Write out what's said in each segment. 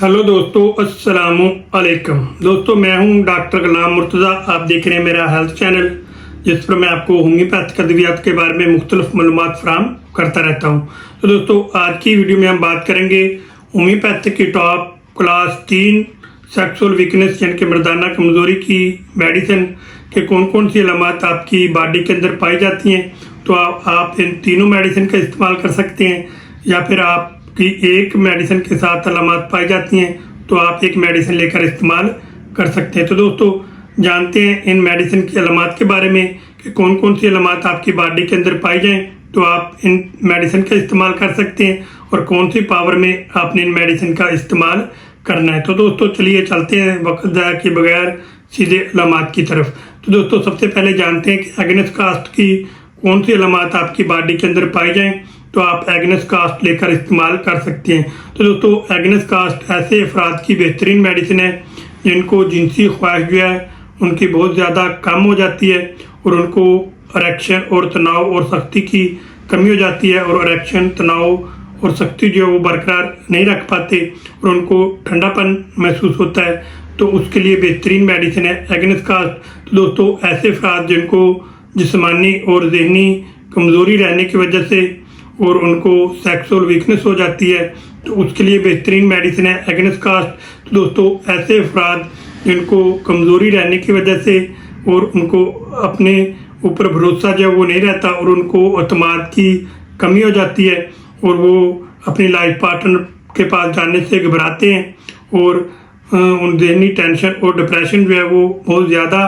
Hello दोस्तों, अस्सलामु अलैकुम। दोस्तों, मैं हूं डॉक्टर गुलाम मुर्तज़ा। आप देख रहे हैं मेरा हेल्थ चैनल, जिस पर मैं आपको होम्योपैथिक अद्वियात के बारे में मुख्तलिफ मालूमात फराहम करता रहता हूं। तो दोस्तों, आज की वीडियो में हम बात करेंगे होम्योपैथिक की टॉप क्लास 3 सेक्सुअल वीकनेस यानी कि मर्दाना कमज़ोरी की मेडिसिन के कौन कौन सी अलामत आपकी बॉडी के अंदर पाई जाती हैं। तो आप इन तीनों मेडिसिन का इस्तेमाल कर सकते हैं, या फिर आपकी एक मेडिसिन के साथ अलामत पाई जाती हैं तो आप एक मेडिसिन लेकर इस्तेमाल कर सकते हैं। तो दोस्तों, जानते हैं इन मेडिसिन की अलामत के बारे में कि कौन कौन सी अलामत आपकी बॉडी के अंदर पाई जाएं तो आप इन मेडिसिन का इस्तेमाल कर सकते हैं, और कौन सी पावर में आपने इन मेडिसिन का इस्तेमाल करना है। तो दोस्तों, चलिए चलते हैं वक्त ज़ाया किए बगैर सीधे अलामत की तरफ। तो दोस्तों, सबसे पहले जानते हैं कि एग्नेस कास्ट की कौन सी अलामत आपकी बॉडी के अंदर पाई जाएं तो आप एग्नेस कास्ट लेकर इस्तेमाल कर सकते हैं। तो दोस्तों, एग्नेस कास्ट ऐसे अफराद की बेहतरीन मेडिसिन है जिनको जिनसी ख्वाहिश जो है उनकी बहुत ज़्यादा कम हो जाती है, और उनको इरेक्शन और तनाव और सख्ती की कमी हो जाती है, और इरेक्शन, तनाव और सख्ती जो है वो बरकरार नहीं रख पाते और उनको ठंडापन महसूस होता है। तो उसके लिए बेहतरीन मेडिसिन है एग्नेस कास्ट। तो दोस्तों, ऐसे अफराद जिनको जिस्मानी और जहनी कमज़ोरी रहने की वजह से और उनको सेक्सुअल वीकनेस हो जाती है तो उसके लिए बेहतरीन मेडिसिन है एग्नेस कास्ट। तो दोस्तों, ऐसे अफराद जिनको कमज़ोरी रहने की वजह से और उनको अपने ऊपर भरोसा जो है वो नहीं रहता और उनको अतमाद की कमी हो जाती है और वो अपनी लाइफ पार्टनर के पास जाने से घबराते हैं, और उन जहनी टेंशन और डिप्रेशन जो है वो बहुत ज़्यादा,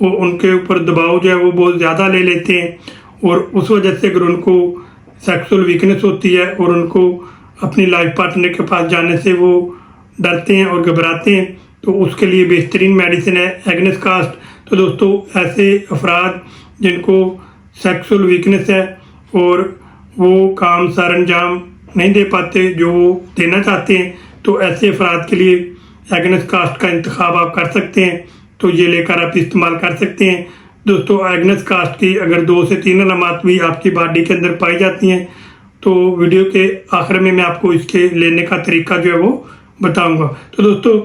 वो उनके ऊपर दबाव जो है वो बहुत ज़्यादा ले लेते हैं, और उस वजह से अगर उनको सेक्सुअल वीकनेस होती है और उनको अपनी लाइफ पार्टनर के पास जाने से वो डरते हैं और घबराते हैं तो उसके लिए बेहतरीन मेडिसिन है एग्नेस कास्ट। तो दोस्तों, ऐसे अफराद जिनको सेक्सुअल वीकनेस है और वो काम सर अंजाम नहीं दे पाते जो वो देना चाहते हैं, तो ऐसे अफराद के लिए एग्नेस कास्ट का इंतखाब आप कर सकते हैं। तो ये लेकर आप इस्तेमाल कर सकते हैं। दोस्तों, एग्नेस कास्ट की अगर 2 से 3 अलामत भी आपकी बॉडी के अंदर पाई जाती हैं तो वीडियो के आखिर में मैं आपको इसके लेने का तरीका जो है वो बताऊंगा। तो दोस्तों,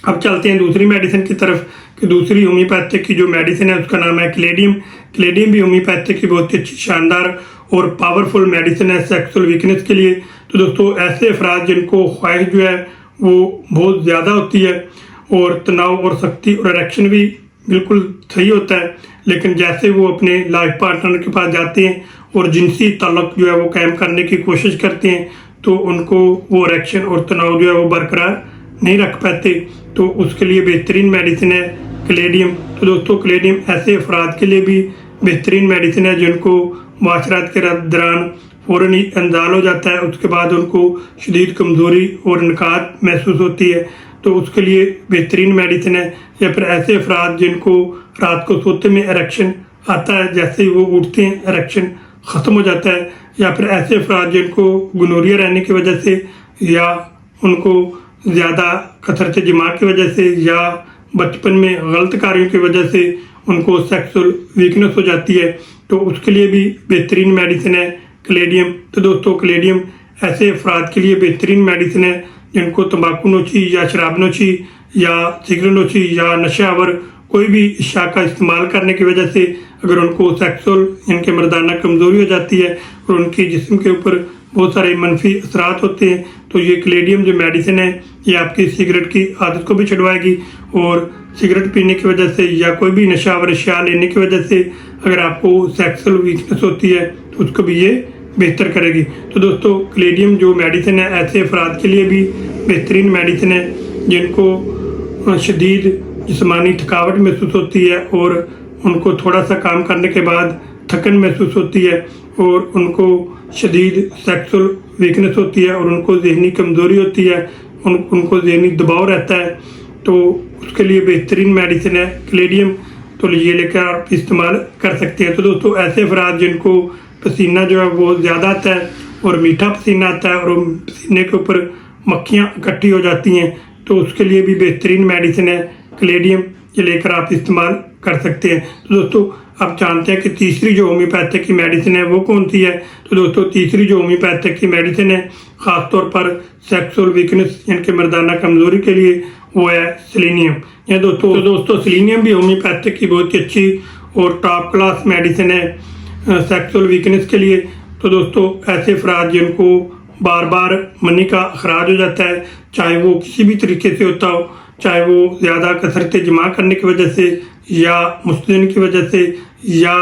अब चलते हैं दूसरी मेडिसिन की तरफ कि दूसरी होम्योपैथिक की जो मेडिसिन है उसका नाम है क्लेडियम। क्लेडियम भी होम्योपैथिक की बहुत ही अच्छी, शानदार और पावरफुल मेडिसिन है सेक्सुअल वीकनेस के लिए। तो दोस्तों, ऐसे अफराद जिनको ख्वाहिश जो है वो बहुत ज़्यादा होती है और तनाव और सख्ती और इरेक्शन भी बिल्कुल सही होता है, लेकिन जैसे वो अपने लाइफ पार्टनर के पास जाते हैं और जिनसी ताल्लुक जो है वो कायम करने की कोशिश करते हैं तो उनको वो इरेक्शन और तनाव जो है वो बरकरार नहीं रख पाते। तो उसके लिए बेहतरीन मेडिसिन है क्लेडियम। तो दोस्तों, क्लेडियम ऐसे अफराद के लिए भी बेहतरीन मेडिसिन है जिनको मुआशरात के दौरान फ़ौरन ही इंजाल हो जाता है, उसके बाद उनको शदीद कमज़ोरी और निकात महसूस होती है, तो उसके लिए बेहतरीन मेडिसिन है। या फिर ऐसे अफराद जिनको रात को सोते में इरेक्शन आता है, जैसे ही वो उठते हैं इरेक्शन ख़त्म हो जाता है, या फिर ऐसे अफराद जिनको गोनोरिया रहने की वजह से या उनको ज़्यादा कसरत जिमा की वजह से या बचपन में गलत कार्यों की वजह से उनको सेक्सुअल वीकनेस हो जाती है, तो उसके लिए भी बेहतरीन मेडिसिन है क्लेडियम। तो दोस्तों, क्लेडियम ऐसे अफराद के लिए बेहतरीन मेडिसिन है जिनको तंबाकू नोशी या शराब नोशी या सिगरेट नोशी या नशावर कोई भी इश्या का इस्तेमाल करने की वजह से अगर उनको सेक्सुअल इनके मर्दाना कमज़ोरी हो जाती है और उनके जिस्म के ऊपर बहुत सारे मनफी असरात होते हैं, तो ये क्लेडियम जो मेडिसिन है ये आपकी सिगरेट की आदत को भी छुड़वाएगी, और सिगरेट पीने की वजह से या कोई भी नशावर अशिया लेने की वजह से अगर आपको सेक्सुअल वीकनेस होती है तो उसको भी ये बेहतर करेगी। तो दोस्तों, क्लेडियम जो मेडिसिन है ऐसे अफराद के लिए भी बेहतरीन मेडिसिन है जिनको शदीद जिस्मानी थकावट महसूस होती है और उनको थोड़ा सा काम करने के बाद थकन महसूस होती है और उनको शदीद सेक्सुअल वीकनेस होती है और उनको जहनी कमज़ोरी होती है, उनको जहनी दबाव रहता है, तो उसके लिए बेहतरीन मेडिसिन है क्लेडियम। तो ये लेकर आप इस्तेमाल कर सकते हैं। तो दोस्तों, ऐसे अफराद जिनको पसीना जो है बहुत ज़्यादा आता है और मीठा पसीना आता है और पसीने के ऊपर मक्खियाँ इकट्ठी हो जाती हैं, तो उसके लिए भी बेहतरीन मेडिसिन है क्लेडियम, ये लेकर आप इस्तेमाल कर सकते हैं। तो दोस्तों, अब जानते हैं कि तीसरी जो होम्योपैथिक की मेडिसिन है वो कौन सी है। तो दोस्तों तीसरी जो होम्योपैथिक की मेडिसिन है ख़ासतौर पर सेक्सुअल वीकनेस यानी कि मर्दाना कमज़ोरी के लिए वो है सेलेनियम। या दोस्तों सेलेनियम भी होम्योपैथिक की बहुत ही अच्छी और टॉप क्लास मेडिसिन है सेक्सुअल वीकनेस के लिए। तो दोस्तों ऐसे अफराद जिनको बार बार मनी का अखराज हो जाता है, चाहे वो किसी भी तरीके से होता हो, चाहे वो ज़्यादा कसरत जमा करने की वजह से या मुस्तैन की वजह से या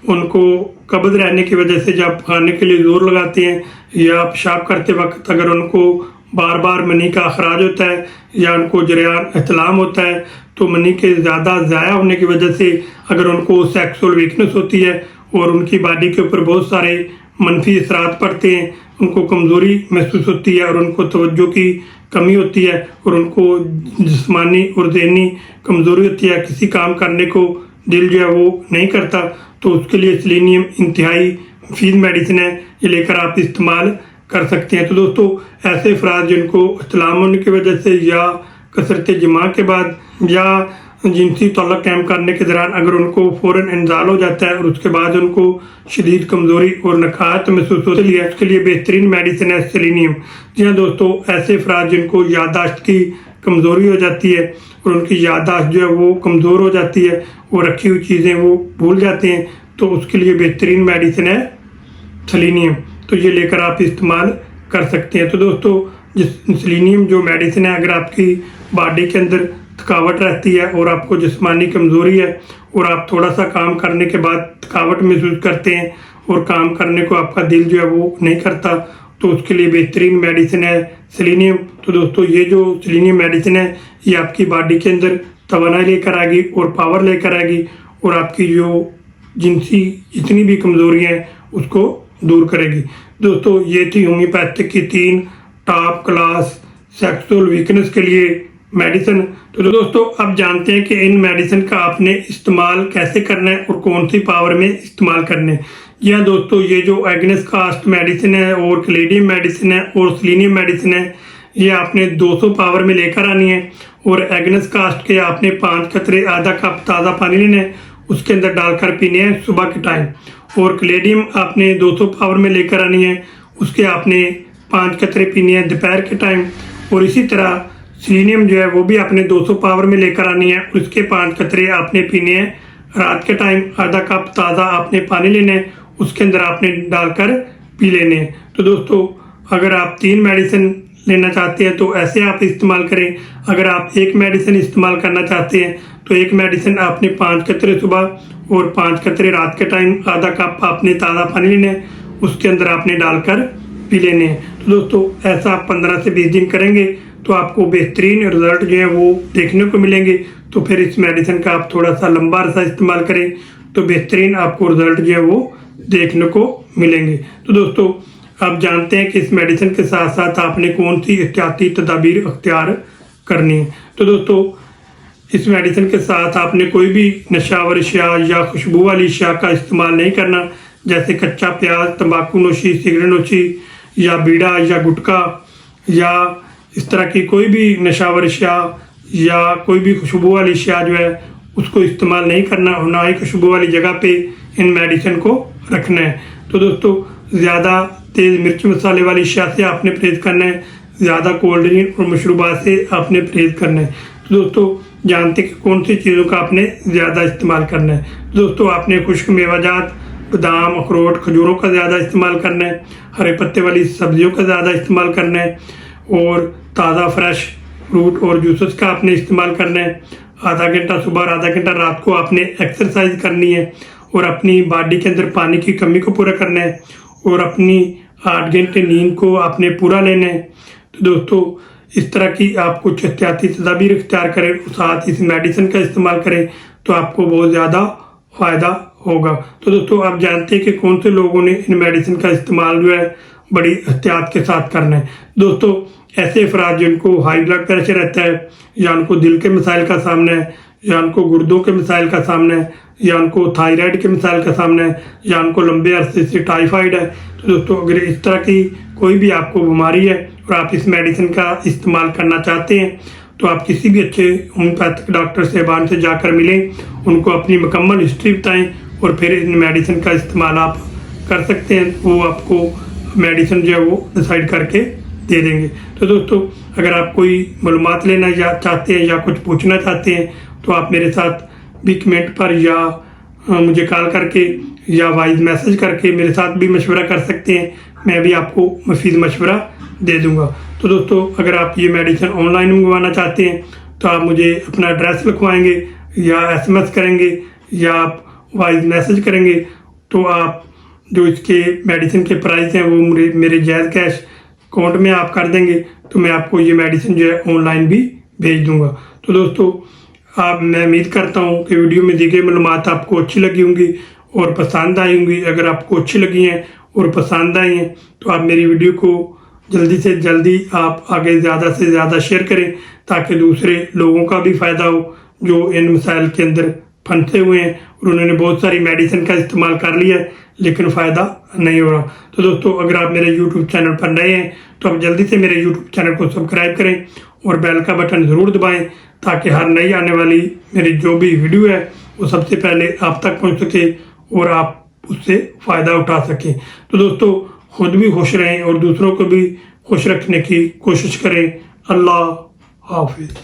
उनको कब्ज़ रहने की वजह से जब खाने के लिए ज़ोर लगाते हैं या पेशाब करते वक्त अगर उनको बार बार मनी का अखराज होता है या उनको जरियान एहतलाम होता है, तो मनी के ज़्यादा ज़ाया होने की वजह से अगर उनको सेक्सुअल वीकनेस होती है और उनकी बॉडी के ऊपर बहुत सारे मनफी असरात पड़ते हैं, उनको कमज़ोरी महसूस होती है और उनको तवज्जो की कमी होती है और उनको जिस्मानी और ज़हनी कमज़ोरी होती है, किसी काम करने को दिल जो है वो नहीं करता, तो उसके लिए सेलेनियम इंतहाई मुफीद मेडिसिन है, ये लेकर आप इस्तेमाल कर सकते हैं। तो दोस्तों ऐसे अफराद जिनको इस्लाम होने की वजह से या कसरत जमा के बाद या जिनसी तल्लुक़ कायम करने के दौरान अगर उनको फ़ौरन इंजाल हो जाता है और उसके बाद उनको शदीद कमज़ोरी और नकाहत महसूस होती है, उसके लिए बेहतरीन मेडिसिन है सेलेनियम। जी हाँ दोस्तों, ऐसे अफराद जिनको याददाश्त की कमज़ोरी हो जाती है और उनकी याददाश्त जो है वो कमज़ोर हो जाती है, वो रखी हुई चीज़ें वो भूल जाते हैं, तो उसके लिए बेहतरीन मेडिसिन है सेलेनियम। तो ये लेकर आप इस्तेमाल कर सकते हैं। तो दोस्तों सेलेनियम जो मेडिसिन है, अगर आपकी बॉडी के अंदर थकावट रहती है और आपको जिस्मानी कमज़ोरी है और आप थोड़ा सा काम करने के बाद थकावट महसूस करते हैं और काम करने को आपका दिल जो है वो नहीं करता, तो उसके लिए बेहतरीन मेडिसिन है सेलेनियम। तो दोस्तों ये जो सेलेनियम मेडिसिन है ये आपकी बॉडी के अंदर तवानाई लेकर आएगी और पावर लेकर आएगी और आपकी जो जिनसी जितनी भी कमज़ोरियाँ हैं उसको दूर करेगी। दोस्तों ये थी होम्योपैथिक की 3 टॉप क्लास सेक्सुअल वीकनेस के लिए मेडिसिन। तो दोस्तों अब जानते हैं कि इन मेडिसिन का आपने इस्तेमाल कैसे करना है और कौन सी पावर में इस्तेमाल करने हैं। या दोस्तों ये जो एग्नेस कास्ट मेडिसिन है और कैलेडियम मेडिसिन है और सेलेनियम मेडिसिन है, ये आपने 200 पावर में लेकर आनी है और एग्नेस कास्ट के आपने 5 कतरे आधा कप ताज़ा पानी लेना है, उसके अंदर डालकर पीने हैं सुबह के टाइम। और कैलेडियम आपने 200 पावर में लेकर आनी है, उसके आपने 5 कतरे पीने हैं दोपहर के टाइम। और इसी तरह सेलेनियम जो है वो भी आपने 200 पावर में लेकर आनी है, उसके 5 कतरे आपने पीने हैं रात के टाइम। आधा कप ताज़ा आपने पानी लेना है, उसके अंदर आपने डालकर पी लेने हैं। तो दोस्तों अगर आप 3 मेडिसिन लेना चाहते हैं तो ऐसे आप इस्तेमाल करें। अगर आप एक मेडिसिन इस्तेमाल करना चाहते हैं तो एक मेडिसिन आपने 5 कतरे सुबह और 5 कतरे रात के टाइम, आधा कप आपने ताज़ा पानी लेना है, उसके अंदर आपने डालकर पी लेने हैं। तो दोस्तों ऐसा आप 15 से 20 दिन करेंगे तो आपको बेहतरीन रिजल्ट जो है वो देखने को मिलेंगे। तो फिर इस मेडिसिन का आप थोड़ा सा लंबा अरसा इस्तेमाल करें तो बेहतरीन आपको रिजल्ट जो है वो देखने को मिलेंगे। तो दोस्तों आप जानते हैं कि इस मेडिसिन के साथ साथ आपने कौन सी एहतियाती तदाबीर अख्तियार करनी है। तो दोस्तों इस मेडिसिन के साथ आपने कोई भी नशावर अशिया या खुशबू वाली अशिया का इस्तेमाल नहीं करना, जैसे कच्चा प्याज, तंबाकू नोशी, सिगरेट नोशी या बीड़ा या गुटखा या इस तरह की कोई भी नशावर अशिया या कोई भी खुशबू वाली अशिया जो है उसको इस्तेमाल नहीं करना और ना ही खुशबू वाली जगह पे इन मेडिसिन को रखना है। तो दोस्तों ज़्यादा तेज़ मिर्च मसाले वाली अशिया से आपने परहेज़ करना है, ज़्यादा कोल्ड ड्रिंक और मशरूबात से आपने परहेज़ करना है। तो दोस्तों जानते हैं कि कौन सी चीज़ों का आपने ज़्यादा इस्तेमाल करना है। दोस्तों आपने खुश्क मेवाजात, बादाम, अखरोट, खजूरों का ज़्यादा इस्तेमाल करना है, हरे पत्ते वाली सब्जियों का ज़्यादा इस्तेमाल करना है और ताज़ा फ्रेश फ्रूट और जूसेस का आपने इस्तेमाल करना है। आधा घंटा सुबह और आधा घंटा रात को आपने एक्सरसाइज करनी है और अपनी बॉडी के अंदर पानी की कमी को पूरा करना है और अपनी 8 घंटे नींद को आपने पूरा लेना है। तो दोस्तों इस तरह की आप कुछ एहतियाती तदाबीर इख्तियार करें, साथ इस मेडिसिन का इस्तेमाल करें तो आपको बहुत ज़्यादा फ़ायदा होगा। तो दोस्तों आप जानते हैं कि कौन से लोगों ने इन मेडिसिन का इस्तेमाल जो है बड़ी एहतियात के साथ करना है। दोस्तों ऐसे अफराद जिनको हाई ब्लड प्रेशर रहता है या उनको दिल के मसाइल का सामना है या उनको गुर्दों के मसाइल का सामना है या उनको थायराइड के मसाइल का सामना है या उनको लंबे अरसे से टाइफाइड है, तो दोस्तों अगर इस तरह की कोई भी आपको बीमारी है और आप इस मेडिसिन का इस्तेमाल करना चाहते हैं तो आप किसी भी अच्छे होम्योपैथिक डॉक्टर साहबान से जाकर मिलें, उनको अपनी मुकम्मल हिस्ट्री बताएं और फिर इन मेडिसिन का इस्तेमाल आप कर सकते हैं। वो आपको मेडिसिन जो है वो डिसाइड करके दे देंगे। तो दोस्तों, अगर आप कोई मालूमात लेना चाहते हैं या कुछ पूछना चाहते हैं तो आप मेरे साथ भी कमेंट पर या मुझे कॉल करके या वॉइस मैसेज करके मेरे साथ भी मशवरा कर सकते हैं। मैं भी आपको मुफीद मशवरा दे दूंगा। तो दोस्तों, अगर आप ये मेडिसिन ऑनलाइन मंगवाना चाहते हैं तो आप मुझे अपना एड्रेस लिखवाएंगे या SMS करेंगे या आप वॉइस मैसेज करेंगे, तो आप जो इसके मेडिसिन के प्राइस हैं वो मेरे जायज़ कैश अकाउंट में आप कर देंगे, तो मैं आपको ये मेडिसिन जो है ऑनलाइन भी भेज दूंगा। तो दोस्तों, मैं उम्मीद करता हूँ कि वीडियो में दी गई मालूमात आपको अच्छी लगी होंगी और पसंद आई होंगी। अगर आपको अच्छी लगी हैं और पसंद आई हैं तो आप मेरी वीडियो को जल्दी से जल्दी आप आगे ज़्यादा से ज़्यादा शेयर करें, ताकि दूसरे लोगों का भी फ़ायदा हो जो इन मसाइल के अंदर फंसे हुए हैं और उन्होंने बहुत सारी मेडिसिन का इस्तेमाल कर लिया है लेकिन फ़ायदा नहीं हो रहा। तो दोस्तों, अगर आप मेरे यूट्यूब चैनल पर नए हैं तो आप जल्दी से मेरे यूट्यूब चैनल को सब्सक्राइब करें और बेल का बटन ज़रूर दबाएं, ताकि हर नई आने वाली मेरी जो भी वीडियो है वो सबसे पहले आप तक पहुंच सके और आप उससे फ़ायदा उठा सकें। तो दोस्तों, खुद भी खुश रहें और दूसरों को भी खुश रखने की कोशिश करें। अल्लाह हाफिज़।